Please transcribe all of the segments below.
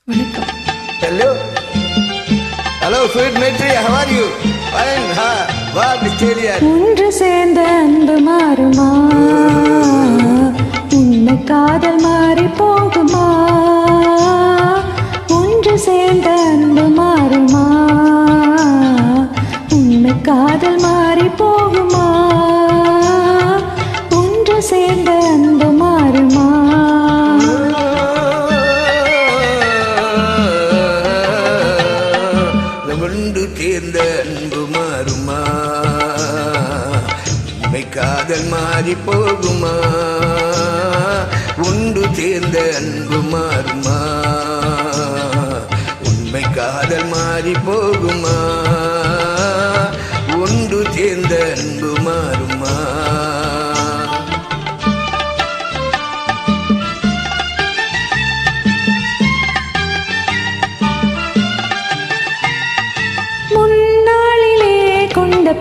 வணக்கம். Hello. Hello, sweet Maitri. How are you? Fine. What is it? ஒன்று சேர்ந்த அன்பு மாறுமா? உண்மை காதல் மாறி போகுமா? ஒன்று சேர்ந்த அன்பு மாறுமா? உண்மை காதல் மாறி போகுமா? ஒன்று சேர்ந்த அன்பு மாறுமா? ஒன்று சேர்ந்த அன்பு மாறுமா? உண்மை காதல் மாறி போகுமா? ஒன்று சேர்ந்த அன்பு மாறுமா? உண்மை காதல் மாறி போகுமா? ஒன்று சேர்ந்த அன்பு மாறுமா?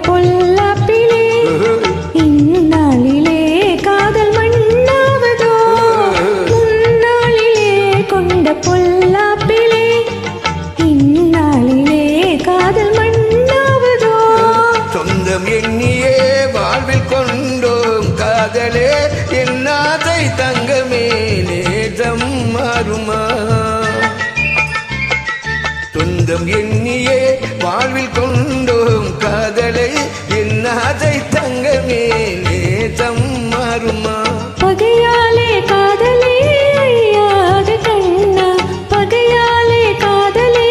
பொல்லாப்பிலே இந்நாளிலே காதல் மண்ணாவதோ? முன்னாளிலே கொண்ட பொல்லாப்பிலே இந்நாளிலே காதல் மண்ணாவதோ? சொந்தம் எண்ணியே வாழ்வில் கொண்டோம் காதலே என்னாதை தங்கமே நேசம் மாறுமா? சொந்தம் எண்ணியே வாழ்வில் கொண்டோம் காதலை என்னாதை தங்கமே நேசம் மாறுமா? பகையாலே காதலே அழியாது கண்ணா, பகையாலே காதலே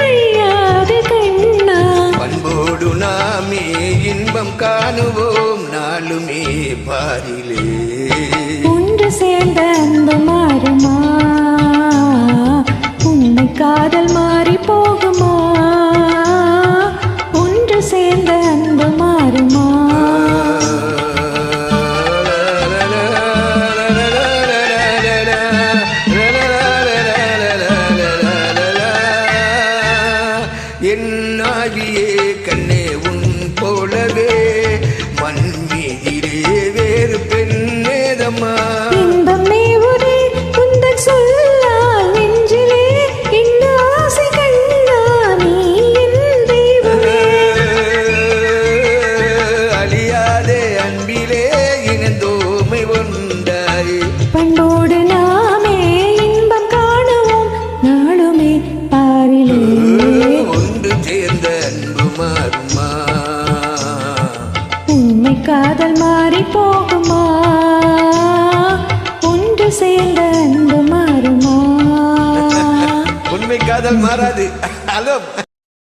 அழியாது கண்ணா. பண்போடு நாமே இன்பம் காணுவோம் நாளுமே பாரிலே. ஒன்று சேர்ந்த அன்பு மாறுமா? உண்மை காதல் மாறி போகுமா? ஒன்று சேர்ந்த அன்பு மாறுமா? என்னாகியே கண்ணே உன் போலவே மண் மீதிலே வேறு பெண்ணேதம்மா. இன்பம் மேவுதே குந்தன் சொல்லால் நெஞ்சிலே என்ன ஆசை கண்ணா நீ என் தெய்வமே. அழியாதே அன்பிலே இணைந்தோமை ஒன்றாய். பண்போடு நாமே இன்பம் காணுவோம் நாளுமே பாரிலே. ஒன்று சேர்ந்த அன்பு மாறுமா? உண்மை காதல் மாறி போகுமா? ஒன்று சேர்ந்த அன்பு மாறுமா? உண்மை காதல் மாறாது. ஹலோ.